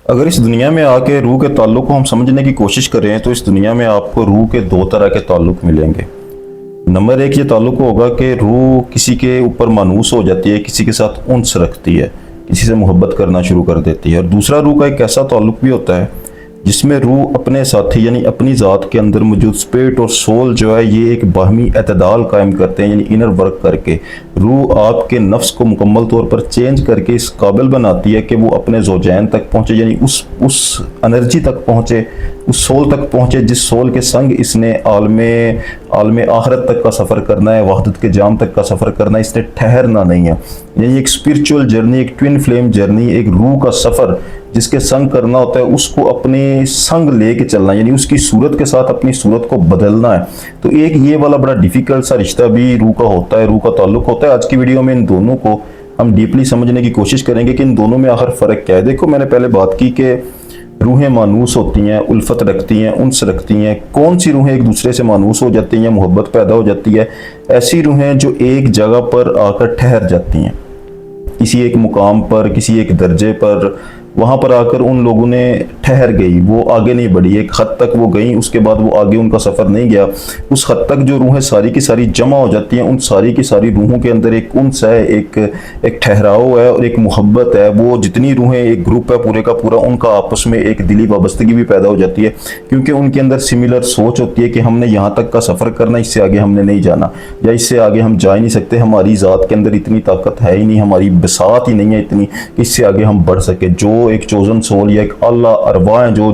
अगर इस दुनिया में आके रूह के ताल्लुक को हम समझने की कोशिश करें तो इस दुनिया में आपको रूह के दो तरह के ताल्लुक मिलेंगे। नंबर एक ये ताल्लुक होगा कि रूह किसी के ऊपर मानूस हो जाती है, किसी के साथ उन्स रखती है, किसी से मोहब्बत करना शुरू कर देती है। और दूसरा रूह का एक ऐसा ताल्लुक भी होता है जिसमें रूह अपने साथी यानी अपनी ज़ात के अंदर मौजूद स्पिरिट और सोल जो है ये एक बाहमी एतदाल कायम करते हैं, यानी इनर वर्क करके रूह आपके नफ्स को मुकम्मल तौर पर चेंज करके इस काबिल बनाती है कि वो अपने ज़ौजैन तक पहुँचे, यानी उस एनर्जी तक पहुँचे, उस सोल तक पहुँचे जिस सोल के संग इसने आलमे आखिरत तक का सफ़र करना है, वहदत के जाम तक का सफ़र करना है, इसने ठहरना नहीं है। यानी एक स्पिरिचुअल जर्नी, एक ट्विन फ्लेम जर्नी, एक रूह का सफ़र जिसके संग करना होता है, उसको अपने संग लेके चलना, यानी उसकी सूरत के साथ अपनी सूरत को बदलना है। तो एक ये वाला बड़ा डिफिकल्ट सा रिश्ता भी रूह का होता है, रूह का ताल्लुक होता है। आज की वीडियो में इन दोनों को हम डीपली समझने की कोशिश करेंगे कि इन दोनों में आखिर फ़र्क क्या है। देखो, मैंने पहले बात की कि रूहें मानूस होती हैं, उल्फत रखती हैं, उन्स रखती हैं। कौन सी रूहें एक दूसरे से मानूस हो जाती हैं, मोहब्बत पैदा हो जाती है? ऐसी रूहें जो एक जगह पर आकर ठहर जाती हैं, किसी एक मुकाम पर, किसी एक दर्जे पर, वहाँ पर आकर उन लोगों ने ठहर गई, वो आगे नहीं बढ़ी, एक हद तक वो गई, उसके बाद वो आगे उनका सफ़र नहीं गया। उस हद तक जो रूहें सारी की सारी जमा हो जाती हैं, उन सारी की सारी रूहों के अंदर एक उन्स है, एक ठहराव है और एक मोहब्बत है। वो जितनी रूहें, एक ग्रुप है पूरे का पूरा, उनका आपस में एक दिली वाबस्तगी भी पैदा हो जाती है, क्योंकि उनके अंदर सिमिलर सोच होती है कि हमने यहाँ तक का सफ़र करना, इससे आगे हमने नहीं जाना, या इससे आगे हम जा ही नहीं सकते, हमारी ज़ात के अंदर इतनी ताकत है ही नहीं, हमारी बसात ही नहीं है इतनी कि इससे आगे हम बढ़ सके। जो एक चोजन सोल या एक अल्लाह अरवा है जो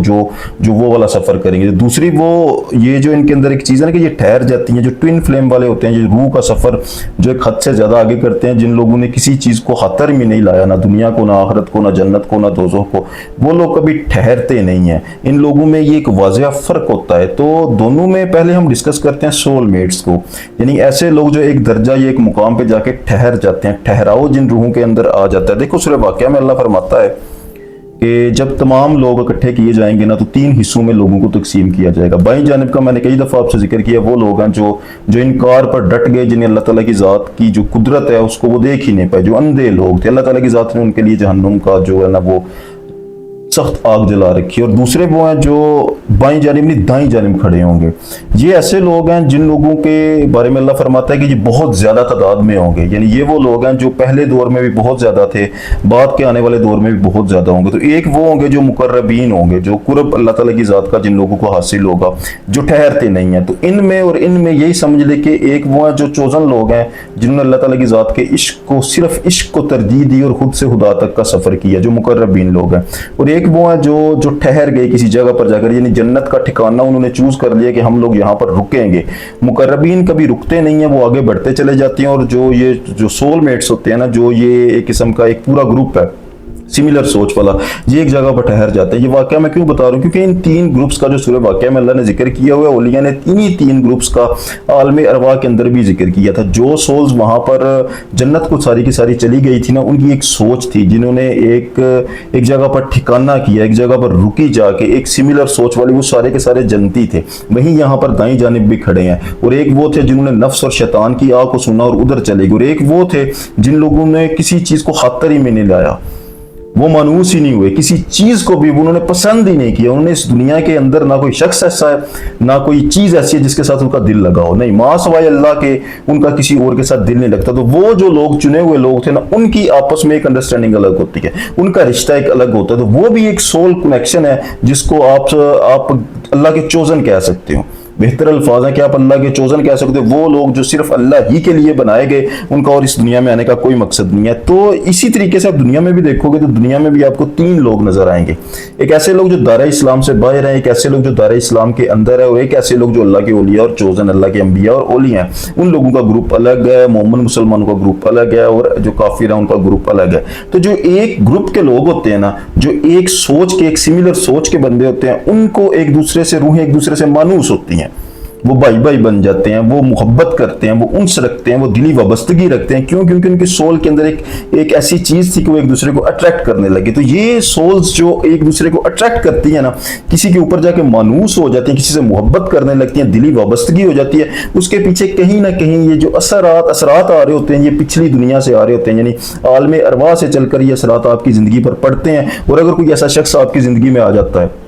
वो वाला सफ़र करेंगे। दूसरी वो ये जो इनके अंदर एक चीज़ है ना कि ये ठहर जाती हैं, जो ट्विन फ्लेम वाले होते हैं, जो रूह का सफ़र जो एक हद से ज़्यादा आगे करते हैं, जिन लोगों ने किसी चीज़ को खतर में नहीं लाया, ना दुनिया को, ना आखिरत को, ना जन्नत को, ना दोज़ख को, वो लोग कभी ठहरते नहीं हैं। इन लोगों में ये एक वाज़ेह फ़र्क होता है। तो दोनों में पहले हम डिस्कस करते हैं सोलमेट्स को, यानी ऐसे लोग जो एक दर्जा या एक मुकाम पे जाके ठहर जाते हैं, ठहराव जिन रूहों के अंदर आ जाता है। देखो, सूरह वाक़िया में अल्लाह फरमाता है कि जब तमाम लोग इकट्ठे किए जाएंगे ना, तो 3 हिस्सों में लोगों को तकसीम किया जाएगा। बाईं जानिब का मैंने कई दफ़ा आपसे जिक्र किया, वो लोग हैं जो इनकार पर डट गए, जिन्हें अल्लाह ताला की ज़ात की जो कुदरत है उसको वो देख ही नहीं पाए, जो अंधे लोग थे। अल्लाह ताला की ज़ात ने उनके लिए जहन्नुम का जो है ना वो सख्त आग जला रखी है। और दूसरे वो हैं जो बाईं जानिब नहीं दाईं जानिब खड़े होंगे। ये ऐसे लोग हैं जिन लोगों के बारे में अल्लाह फरमाता है कि ये बहुत ज़्यादा तादाद में होंगे, यानी ये वो लोग हैं जो पहले दौर में भी बहुत ज़्यादा थे, बाद के आने वाले दौर में भी बहुत ज़्यादा होंगे। तो एक वो होंगे जो मुकर्रबीन होंगे, जो कुर्ब अल्लाह ताला की ज़ात का जिन लोगों को हासिल होगा, जो ठहरते नहीं हैं। तो इनमें और इनमें यही समझ ले कि एक वो है जो चोजन लोग हैं, जिन्होंने अल्लाह ताला की ज़ात के इश्क को, सिर्फ इश्क को तरजीह दी और खुद से खुदा तक का सफ़र किया, जो मुकर्रबीन लोग हैं। और एक वो है जो ठहर गए किसी जगह पर जाकर, यानी जन्नत का ठिकाना उन्होंने चूज कर लिया कि हम लोग यहाँ पर रुकेंगे। मुकर्रबीन कभी रुकते नहीं है, वो आगे बढ़ते चले जाते हैं। और जो सोलमेट्स होते हैं ना, जो ये एक किस्म का एक पूरा ग्रुप है सिमिलर सोच वाला, ये एक जगह पर ठहर जाते हैं। ये वाकया मैं क्यों बता रहा हूँ, क्योंकि इन 3 ग्रुप्स का जो सूरह वाकया में अल्लाह ने जिक्र किया हुआ है, औलिया ने इन्हीं 3 ग्रुप्स का आलमे अरवा के अंदर भी जिक्र किया था। जो सोल्स वहाँ पर जन्नत को सारी की सारी चली गई थी ना, उनकी एक सोच थी, जिन्होंने एक जगह पर ठिकाना किया, एक जगह पर रुकी जाके, एक सिमिलर सोच वाले, वो सारे के सारे जन्नती थे। वहीं यहाँ पर दाईं जानिब भी खड़े हैं। और एक वो थे जिन्होंने नफ्स और शैतान की आग को सुना और उधर चले गए। और एक वो थे जिन लोगों ने किसी चीज़ को खातर ही में नहीं लाया, वो मानूस ही नहीं हुए, किसी चीज को भी उन्होंने पसंद ही नहीं किया। उन्होंने इस दुनिया के अंदर ना कोई शख्स ऐसा है, ना कोई चीज ऐसी है जिसके साथ उनका दिल लगा हो, नहीं, मां सवाए अल्लाह के उनका किसी और के साथ दिल नहीं लगता। तो वो जो लोग चुने हुए लोग थे ना, उनकी आपस में एक अंडरस्टैंडिंग अलग होती है, उनका रिश्ता एक अलग होता है। तो वो भी एक सोल कनेक्शन है जिसको आप अल्लाह के चोजन कह सकते हो। बेहतर अल्फाज है कि आप अल्लाह के चोजन कह सकते हो। वो लोग जो सिर्फ अल्लाह ही के लिए बनाए गए, उनका और इस दुनिया में आने का कोई मकसद नहीं है। तो इसी तरीके से आप दुनिया में भी देखोगे तो दुनिया में भी आपको 3 लोग नजर आएंगे। एक ऐसे लोग जो दायरा इस्लाम से बाहर हैं, एक ऐसे लोग जो दायरा इस्लाम के अंदर है, और एक ऐसे लोग जो अल्लाह के औलिया और चोजन, अल्लाह के अंबिया और औलिया हैं। उन लोगों का ग्रुप अलग है, मोमिन मुसलमानों का ग्रुप अलग है, और जो काफिर है उनका ग्रुप अलग है। तो जो एक ग्रुप के लोग होते हैं ना, जो एक सोच के, एक सिमिलर सोच के बंदे होते हैं, उनको एक दूसरे से रूहें एक दूसरे से मानूस होती हैं। वो भाई भाई बन जाते हैं, वो मोहब्बत करते हैं, वो उनस रखते हैं, वो दिली वाबस्तगी रखते हैं। क्यों? क्योंकि उनकी सोल के अंदर एक ऐसी चीज थी कि वो एक दूसरे को अट्रैक्ट करने लगे। तो ये सोल्स जो एक दूसरे को अट्रैक्ट करती है ना, किसी के ऊपर जाके मानूस हो जाती है, किसी से मोहब्बत करने लगती है, दिली वाबस्तगी हो जाती है, उसके पीछे कहीं ना कहीं ये जो असरात आ रहे होते हैं, ये पिछली दुनिया से आ रहे होते हैं, यानी आलम अरवाह से चलकर ये असरात आपकी जिंदगी पर पड़ते हैं। और अगर कोई ऐसा शख्स आपकी जिंदगी में आ जाता है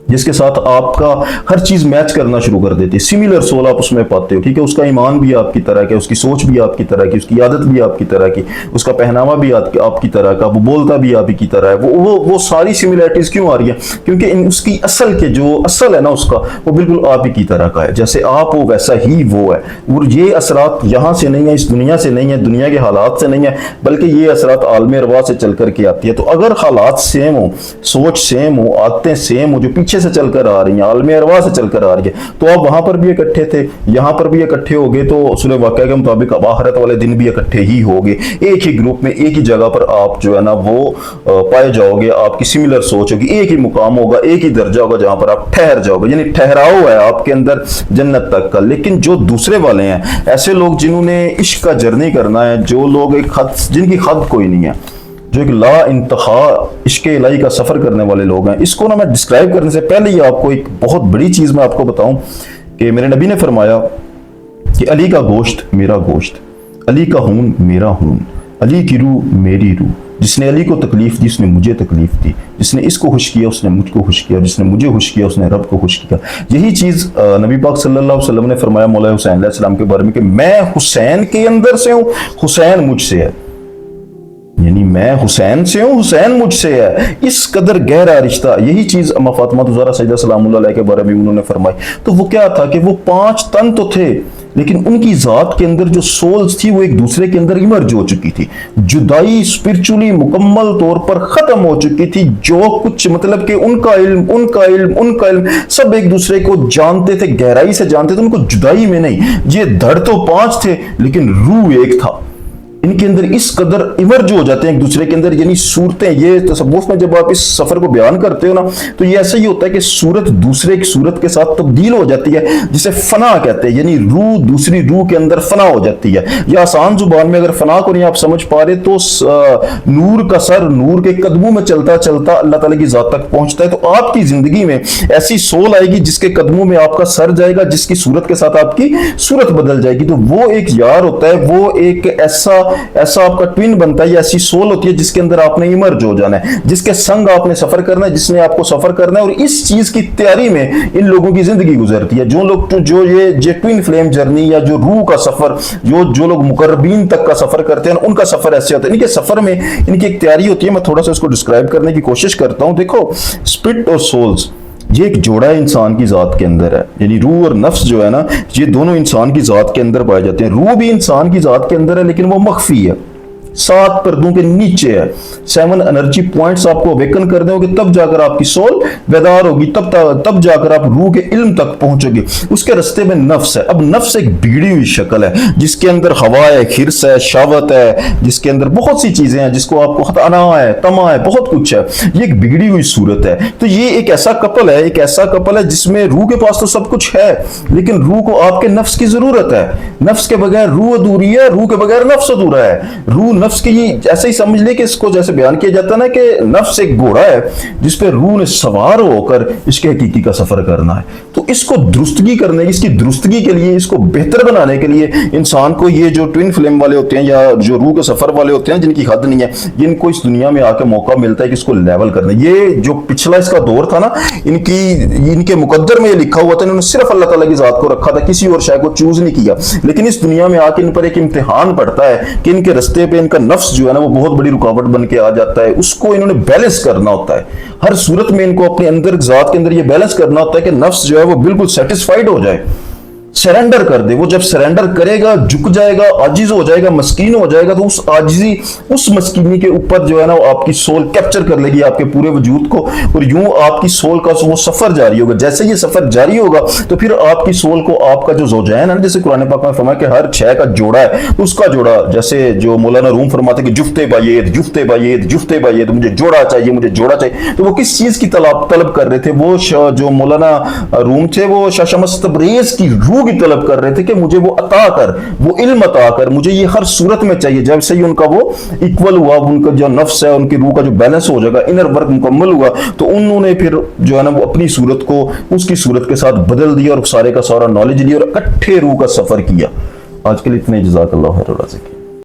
जिसके साथ आपका हर चीज मैच करना शुरू कर देती है, सिमिलर सोल आप उसमें पाते हो, ठीक है, उसका ईमान भी आपकी तरह का, उसकी सोच भी आपकी तरह की, उसकी आदत भी आपकी तरह की, उसका पहनावा भी आपकी तरह का, वो बोलता भी आप ही की तरह है, वो सारी सिमिलरिटीज क्यों आ रही है? क्योंकि उसकी जो असल है ना उसका, वो बिल्कुल आप ही की तरह का है, जैसे आप हो वैसा ही वो है। और ये असरात यहाँ से नहीं है, इस दुनिया से नहीं है, दुनिया के हालात से नहीं है, बल्कि ये असरात आलम अरवाह से चल करके आती है। तो अगर हालात सेम हो, सोच सेम हो, आदतें सेम हो, जो पीछे से चलकर आ रही हैं, आलम अरवाह से चलकर आ रही है, तो आप वहां पर भी इकट्ठे थे, यहां पर भी इकट्ठे हो गए, तो सूरह वाक़िया के मुताबिक अब आखिरत वाले दिन भी इकट्ठे ही होगे। एक ही ग्रुप में, एक ही जगह पर आप जो है ना वो पाए जाओगे, आपकी सिमिलर सोच होगी, एक ही मुकाम होगा, एक ही दर्जा होगा जहां पर आप ठहर जाओगे, यानी ठहराव है आपके अंदर जन्नत तक का। लेकिन जो दूसरे वाले हैं, ऐसे लोग जिन्होंने इश्क का जर्नी करना है, जो लोग एक हद, जिनकी हद कोई नहीं है, जो एक ला इंतहा इश्क़ इलाही का सफर करने वाले लोग हैं, इसको ना मैं डिस्क्राइब करने से पहले ही आपको एक बहुत बड़ी चीज मैं आपको बताऊं कि मेरे नबी ने फरमाया कि अली का गोश्त मेरा गोश्त, अली का खून मेरा खून, अली की रूह मेरी रूह। जिसने अली को तकलीफ दी उसने मुझे तकलीफ दी, जिसने इसको खुश किया उसने मुझको खुश किया, जिसने मुझे खुश किया उसने रब को खुश किया। यही चीज नबी पाक सल्लल्लाहु अलैहि वसल्लम ने फरमाया मौला हुसैन अलैहिस्सलाम के बारे में कि मैं हुसैन के अंदर से हूं, हुसैन मुझसे है, यानी मैं हुसैन से हूं, हुसैन मुझसे है। इस कदर गहरा रिश्ता। यही चीज अम्मा फातिमा ज़हरा सैयदा सलामुल्लाह अलैहा के बारे में उन्होंने फरमाई। तो वो क्या था कि वो 5 तन तो थे, लेकिन उनकी जात के अंदर जो सोल्स थी वो एक दूसरे के अंदर इमर्ज हो चुकी थी। जुदाई स्पिरिचुअली मुकम्मल तौर पर खत्म हो चुकी थी। जो कुछ मतलब कि उनका इल्म सब एक दूसरे को जानते थे, गहराई से जानते थे, उनको जुदाई में नहीं। ये धड़ तो 5 थे लेकिन रूह एक था। इनके अंदर इस कदर इमर्ज हो जाते हैं एक दूसरे के अंदर, यानी सूरतें, ये तसव्वुफ में जब आप इस सफर को बयान करते हो ना, तो ये ऐसा ही होता है कि सूरत दूसरे की सूरत के साथ तब्दील हो जाती है, जिसे फना कहते हैं, यानी रूह दूसरी रूह के अंदर फना हो जाती है। या आसान जुबान में अगर फना को नहीं आप समझ पा रहे तो नूर का सर नूर के कदमों में चलता चलता अल्लाह ताला की जात तक पहुंचता है। तो आपकी जिंदगी में ऐसी सोल आएगी जिसके कदमों में आपका सर जाएगा, जिसकी सूरत के साथ आपकी सूरत बदल जाएगी। तो वो एक यार होता है, वो एक ऐसा आपका ट्विन बनता है, ऐसी सोल होती है जिसके अंदर आपने इमर्ज हो जाना है, जिसके संग आपने सफर करना है, जिसने आपको सफर करना है। और इस चीज की तैयारी में इन लोगों की जिंदगी गुजरती है। जो लोग ये ट्विन फ्लेम जर्नी या जो रूह का सफर, जो लोग मुकर्रबीन तक का सफर करते हैं, उनका सफर ऐसे होता है। इनके सफर में इनकी एक तैयारी होती है। मैं थोड़ा सा इसको डिस्क्राइब करने की कोशिश करता हूं। देखो, स्पिरिट और सोल्स ये एक जोड़ा इंसान की जात के अंदर है, यानी रूह और नफ्स जो है ना, ये दोनों इंसान की जात के अंदर पाए जाते हैं। रूह भी इंसान की जात के अंदर है लेकिन वो मख्फी है, 7 पर्दों के नीचे है। 7 एनर्जी पॉइंट्स आपको अवेकन करने होंगे, तब जाकर आपकी सोल बेदार होगी, तब जाकर आप रूह के इल्म तक पहुंचोगे। उसके रास्ते में नफ्स है। अब नफ्स एक बिगड़ी हुई शक्ल है जिसके अंदर हवा है, खिर्स है, शहवत है, जिसके अंदर बहुत सी चीजें हैं, जिसको आपको अना है, तमा है, बहुत कुछ है। ये एक बिगड़ी हुई सूरत है। तो ये एक ऐसा कपल है जिसमें रूह के पास तो सब कुछ है, लेकिन रूह को आपके नफ्स की जरूरत है। नफ्स के बगैर रूह अधूरी है, रूह के बगैर नफ्स अधूरा है। रूह नफ्स की ऐसे ही समझ ले कि इसको जैसे बयान किया जाता है ना कि नफ्स एक घोड़ा है जिस पे रूह ने सवार होकर इसके हकीकी का सफर करना है। तो इसको दुरुस्तगी करने, इसकी दुरुस्तगी के लिए, इसको बेहतर बनाने के लिए इंसान को ये जो ट्विन फ्लेम वाले होते हैं या जो रूह के सफर वाले होते हैं जिनकी हद नहीं है, इनको इस दुनिया में आके मौका मिलता है कि इसको लेवल करने। ये जो पिछला इसका दौर था ना, इनके मुकद्दर में ये लिखा हुआ था, इन्होंने सिर्फ अल्लाह ताला की जात को रखा था, किसी और शय को चूज नहीं किया। लेकिन इस दुनिया में आके इन पर एक इम्तिहान पड़ता है कि इनके रास्ते पे इनका नफ्स जो है ना वो बहुत बड़ी रुकावट बन के आ जाता है। उसको इन्होंने बैलेंस करना होता है। हर सूरत में इनको अपने अंदर जात के अंदर ये बैलेंस करना होता है कि नफ्स जो है वो बिल्कुल सेटिस्फाइड हो जाए, सरेंडर कर दे। वो जब सरेंडर करेगा, झुक जाएगा, आजिज हो जाएगा, मस्कीन हो जाएगा, तो उस आजिजी, उस मस्कीनी के ऊपर जो है ना आपकी सोल कैप्चर कर लेगी आपके पूरे वजूद को, और यूं आपकी सोल का वो सफर जारी होगा। जैसे ये सफर जारी होगा तो फिर आपकी सोल को आपका जो ज़ौजैन है, जैसे कुरान पाक में फरमाया कि हर छह का जोड़ा है, उसका जोड़ा, जैसे जो मौलाना रूम फरमाते कि जुफ्ते बायेद, मुझे जोड़ा चाहिए। तो वो किस चीज की तलब कर रहे थे? वो जो मौलाना रूम थे वो शाह शम्स तबरेज की रूह की तलब कर रहे थे कि मुझे वो अता कर, वो इल्म अता कर, मुझे ये हर सूरत में चाहिए। जब से ही उनका वो इक्वल हुआ, उनका जो नफ्स है, उनकी रूह का जो बैलेंस हो जाएगा, इनर वर्क मुकम्मल हुआ, तो उन्होंने फिर जो है ना वो अपनी सूरत को उसकी सूरत के साथ बदल दिया और सारे का सारा नॉलेज लिया और इकट्ठे रूह का सफर किया। आज के लिए इतने, जज़ाकल्लाह खैर।